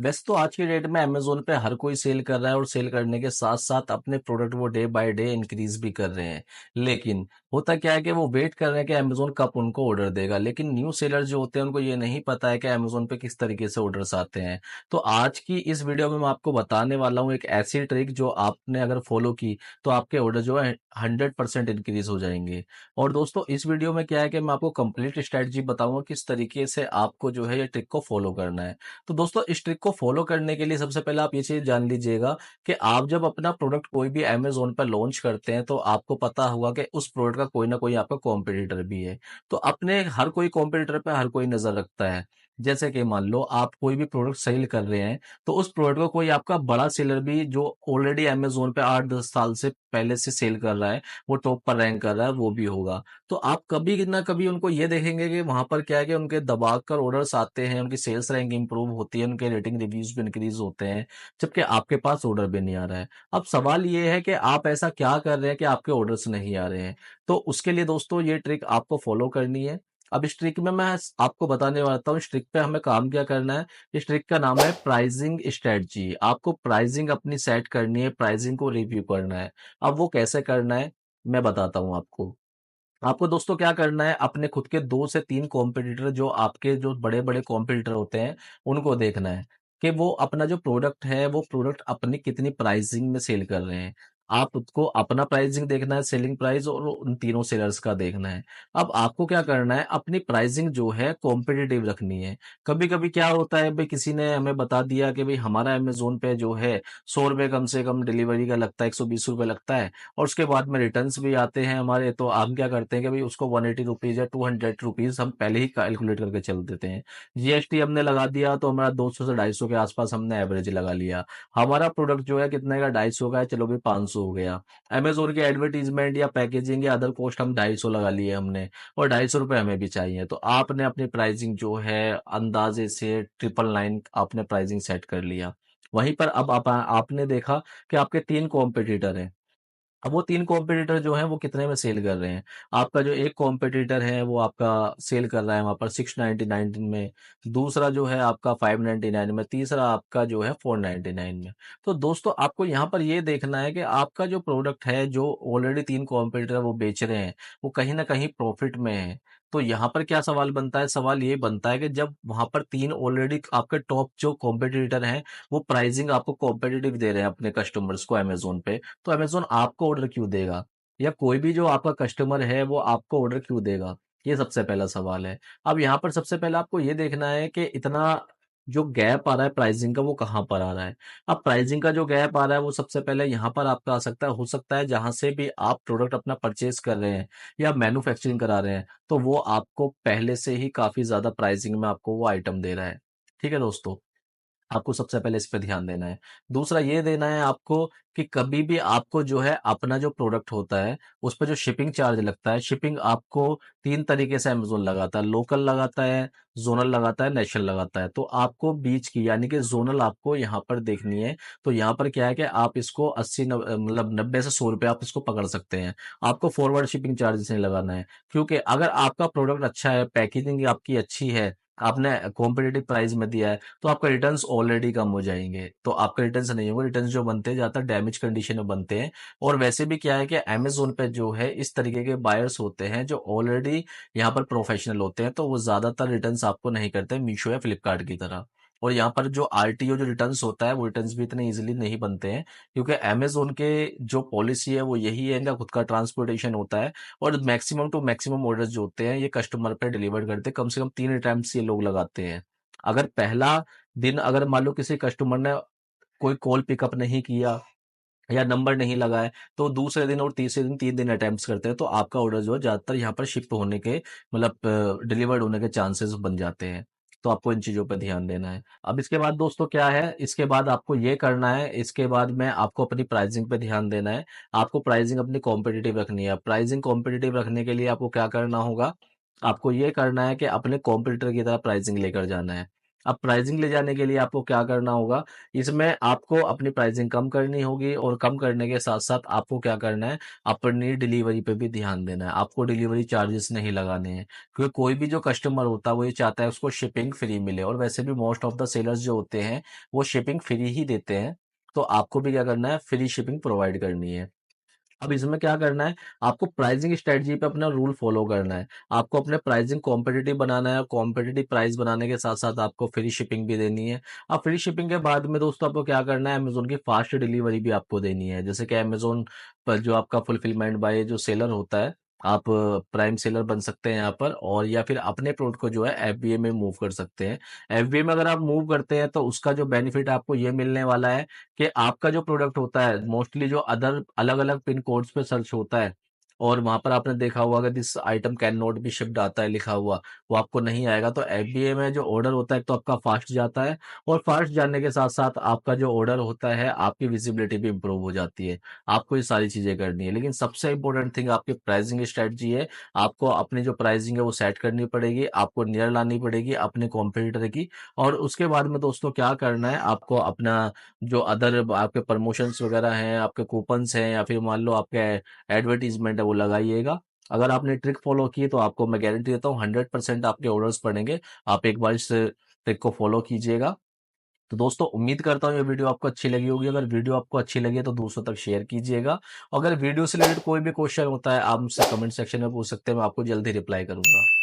वैसे तो आज की डेट में अमेज़न पे हर कोई सेल कर रहा है और सेल करने के साथ-साथ अपने प्रोडक्ट वो डे बाय डे इंक्रीज़ भी कर रहे हैं। लेकिन होता क्या है कि वो वेट कर रहे हैं कि अमेज़न कब उनको ऑर्डर देगा। लेकिन न्यू सेलर जो होते हैं उनको ये नहीं पता है कि अमेज़न पे किस तरीके से ऑर्डर्स आते हैं। तो आज की इस वीडियो में मैं आपको बताने वाला हूँ एक ऐसी ट्रिक जो आपने अगर फॉलो की तो आपके ऑर्डर जो है 100% इंक्रीज़ हो जाएँगे। और दोस्तों इस वीडियो में क्या है कि मैं आपको कंप्लीट स्ट्रैटेजी बताऊँगा किस तरीके से आपको जो है ये ट्रिक को फॉलो करना है। तो दोस्तों इस ट्रिक को फॉलो करने के लिए सबसे पहले आप ये चीज़ जान लीजिएगा कि आप जब अपना प्रोडक्ट कोई भी अमेज़न पर लॉन्च करते हैं तो आपको पता होगा कि उस प्रोडक्ट का कोई ना कोई आपका कॉम्पिटिटर भी है। तो अपने हर कोई कॉम्पिटिटर पे हर कोई नज़र रखता है। जैसे कि मान लो आप कोई भी प्रोडक्ट सेल कर रहे हैं, तो उस प्रोडक्ट को कोई आपका बड़ा सेलर भी जो ऑलरेडी अमेज़न पे 8-10 साल से पहले से सेल कर रहा है, वो टॉप पर रैंक कर रहा है, वो भी होगा। तो आप कभी ना कभी उनको ये देखेंगे कि वहाँ पर क्या है कि उनके दबाकर ऑर्डर्स आते हैं, उनकी सेल्स रैंक इंप्रूव होती है, उनके रेटिंग रिव्यूज़ भी इंक्रीज़ होते हैं, जबकि आपके पास ऑर्डर भी नहीं आ रहा है। अब सवाल ये है कि आप ऐसा क्या कर रहे हैं कि आपके ऑर्डर्स नहीं आ रहे हैं? तो उसके लिए दोस्तों ये ट्रिक आपको फ़ॉलो करनी है। अब इस ट्रिक में मैं आपको बताने वाला हूँ, इस ट्रिक पे हमें काम क्या करना है। इस ट्रिक का नाम है प्राइसिंग स्ट्रेटजी। आपको प्राइसिंग अपनी सेट करनी है, प्राइसिंग को रिव्यू करना है। अब वो कैसे करना है, मैं बताता हूँ आपको। आपको दोस्तों क्या करना है, अपने खुद के 2 से 3 कॉम्पिटिटर जो आपके जो बड़े-बड़े कॉम्पिटिटर होते हैं, उनको देखना है कि वो अपना जो प्रोडक्ट है, वो प्रोडक्ट अपनी कितनी प्राइसिंग में सेल कर रहे हैं। आप उसको अपना प्राइसिंग देखना है, सेलिंग प्राइस और उन तीनों सेलर्स का देखना है। अब आपको क्या करना है, अपनी प्राइसिंग जो है कॉम्पिटिटिव रखनी है। कभी-कभी क्या होता है भई किसी ने हमें बता दिया कि भई हमारा अमेज़न पे जो है ₹100 कम से कम डिलीवरी का लगता है, ₹120 लगता है। और उसके बाद में रिटर्न्स भी आते हैं हमारे, तो हम क्या करते हैं कि भाई उसको 180 रुपीज़ या 200 रुपीज़ हम पहले ही कैलकुलेट करके चल देते हैं। जीएसटी हमने लगा दिया तो हमारा 200 से 250 के आसपास हमने एवरेज लगा लिया। हमारा प्रोडक्ट जो है कितने का, 250 का है, चलो भाई 500 हो गया। अमेज़न की एडवर्टाइजमेंट या पैकेजिंग या अदर कॉस्ट हम 250 लगा लिए हमने, और 250 रुपए हमें भी चाहिए। तो आपने अपनी प्राइसिंग जो है अंदाजे से 999 आपने प्राइसिंग सेट कर लिया। वहीं पर अब आपने देखा कि आपके 3 कॉम्पिटिटर हैं। अब वो 3 कॉम्पिटिटर जो हैं वो कितने में सेल कर रहे हैं? आपका जो एक कॉम्पिटिटर है वो आपका सेल कर रहा है वहाँ पर 699 में, दूसरा जो है आपका 599 में, तीसरा आपका जो है 499 में। तो दोस्तों आपको यहाँ पर ये देखना है कि आपका जो प्रोडक्ट है, जो ऑलरेडी 3 कॉम्पिटिटर वो बेच रहे हैं, वो कहीं न कहीं प्रॉफ़िट में है। तो यहाँ पर क्या सवाल बनता है? सवाल ये बनता है कि जब वहाँ पर 3 ऑलरेडी आपके टॉप जो कॉम्पिटिटर हैं, वो प्राइसिंग आपको कॉम्पिटिटिव दे रहे हैं अपने कस्टमर्स को अमेज़न पे, तो अमेज़न आपको ऑर्डर क्यों देगा? या कोई भी जो आपका कस्टमर है वो आपको ऑर्डर क्यों देगा? ये सबसे पहला सवाल है। अब यहाँ पर सबसे पहले आपको ये देखना है कि इतना जो गैप आ रहा है प्राइसिंग का, वो कहाँ पर आ रहा है? अब प्राइसिंग का जो गैप आ रहा है वो सबसे पहले यहाँ पर आपका आ सकता है, हो सकता है जहाँ से भी आप प्रोडक्ट अपना परचेज़ कर रहे हैं या मैन्युफैक्चरिंग करा रहे हैं, तो वो आपको पहले से ही काफ़ी ज़्यादा प्राइसिंग में आपको वो आइटम दे रहा है। ठीक है दोस्तों? आपको सबसे पहले इस पे ध्यान देना है। दूसरा ये देना है आपको कि कभी भी आपको जो है अपना जो प्रोडक्ट होता है, उस पे जो शिपिंग चार्ज लगता है, शिपिंग आपको 3 तरीके से अमेज़न लगाता है, लोकल लगाता है, ज़ोनल लगाता है, नेशनल लगाता है। तो आपको बीच की यानी कि ज़ोनल आपको यहाँ पर देखनी है। तो यहाँ पर क्या है कि आप इसको 80 मतलब 90 से ₹100 आप इसको पकड़ सकते हैं। आपको फॉरवर्ड शिपिंग चार्जेस नहीं लगाना है। क्योंकि अगर आपका प्रोडक्ट अच्छा है, पैकेजिंग आपकी अच्छी है, आपने कॉम्पिटिटिव प्राइस में दिया है, तो आपका रिटर्न्स ऑलरेडी कम हो जाएँगे। तो आपके रिटर्न्स नहीं होंगे, रिटर्न्स जो बनते हैं ज़्यादातर डैमेज कंडीशन में बनते हैं। और वैसे भी क्या है कि अमेज़न पे जो है इस तरीके के बायर्स होते हैं जो ऑलरेडी यहाँ पर प्रोफेशनल होते हैं, तो वो ज़्यादातर रिटर्न्स आपको नहीं करते मीशो या फ्लिपकार्ट की तरह। और यहाँ पर जो आरटीओ जो रिटर्न्स होता है, वो रिटर्न्स भी इतने ईज़िली नहीं बनते हैं, क्योंकि अमेज़न के जो पॉलिसी है वो यही है, इनका खुद का ट्रांसपोर्टेशन होता है। और मैक्सिमम टू मैक्सिमम ऑर्डर्स जो होते हैं ये कस्टमर पे डिलीवर करते हैं, कम से कम 3 अटेम्प्ट्स ये लोग लगाते हैं। अगर पहला दिन अगर मान लो किसी कस्टमर ने कोई कॉल पिकअप नहीं किया या नंबर नहीं लगाए, तो दूसरे दिन और तीसरे दिन 3 दिन अटेम्प्ट्स करते हैं, तो आपका ऑर्डर जो है ज़्यादातर यहाँ पर शिफ्ट होने के मतलब डिलीवर्ड होने के चांसेस बन जाते हैं। तो आपको इन चीज़ों पे ध्यान देना है। अब इसके बाद दोस्तों क्या है, इसके बाद आपको ये करना है, इसके बाद में आपको अपनी प्राइसिंग पे ध्यान देना है। आपको प्राइसिंग अपनी कॉम्पिटिटिव रखनी है। प्राइसिंग कॉम्पिटिटिव रखने के लिए आपको क्या करना होगा, आपको ये करना है कि अपने कॉम्पिटिटर की तरह प्राइसिंग लेकर जाना है। अब प्राइसिंग ले जाने के लिए आपको क्या करना होगा, इसमें आपको अपनी प्राइसिंग कम करनी होगी और कम करने के साथ-साथ आपको क्या करना है, अपनी डिलीवरी पे भी ध्यान देना है। आपको डिलीवरी चार्जेस नहीं लगाने हैं, क्योंकि कोई भी जो कस्टमर होता है वो ये चाहता है उसको शिपिंग फ्री मिले, और वैसे भी मोस्ट ऑफ द सेलर्स जो होते हैं, वो शिपिंग फ्री ही देते हैं। तो आपको भी क्या करना है, फ्री शिपिंग प्रोवाइड करनी है। अब इसमें क्या करना है, आपको प्राइसिंग स्ट्रेटजी पे अपना रूल फॉलो करना है। आपको अपने प्राइसिंग कॉम्पिटिटिव बनाना है, कॉम्पिटिटिव प्राइस बनाने के साथ साथ आपको फ्री शिपिंग भी देनी है। अब फ्री शिपिंग के बाद में दोस्तों आपको क्या करना है, अमेजोन की फास्ट डिलीवरी भी आपको देनी है। जैसे कि अमेजोन पर जो आपका फुलफिलमेंट बाय जो सेलर होता है, आप प्राइम सेलर बन सकते हैं यहाँ पर, और या फिर अपने प्रोडक्ट को जो है एफबीए में मूव कर सकते हैं। एफबीए में अगर आप मूव करते हैं तो उसका जो बेनिफिट आपको ये मिलने वाला है कि आपका जो प्रोडक्ट होता है मोस्टली जो अदर अलग अलग पिन कोड्स पे सर्च होता है, और वहां पर आपने देखा हुआ कि this item can not be shipped आता है लिखा हुआ, वो आपको नहीं आएगा। तो एफबीए में जो ऑर्डर होता है तो आपका फास्ट जाता है, और फास्ट जाने के साथ साथ आपका जो ऑर्डर होता है आपकी विजिबिलिटी भी इंप्रूव हो जाती है। आपको ये सारी चीजें करनी है, लेकिन सबसे इंपॉर्टेंट थिंग आपकी प्राइसिंग स्ट्रेटजी है। आपको अपनी जो प्राइसिंग है वो सेट करनी पड़ेगी, आपको नियर लानी पड़ेगी अपने कॉम्पिटिटर की। और उसके बाद में दोस्तों क्या करना है, आपको अपना जो अदर आपके प्रमोशंस वगैरह हैं, आपके कूपन्स हैं, या फिर मान लो आपके एडवर्टीजमेंट है, वो लगाइएगा। अगर आपने ट्रिक फॉलो की तो आपको मैं गारंटी देता हूँ 100% आपके ऑर्डर्स बढ़ेंगे। आप एक बार इस ट्रिक को फॉलो कीजिएगा। तो दोस्तों उम्मीद करता हूँ ये वीडियो आपको अच्छी लगी होगी। अगर वीडियो आपको अच्छी लगी है तो दूसरों तक शेयर कीजिएगा। अगर वीडियो से रिलेटेड कोई भी क्वेश्चन होता है आप मुझसे कमेंट सेक्शन में पूछ सकते हैं, मैं आपको जल्दी रिप्लाई करूंगा।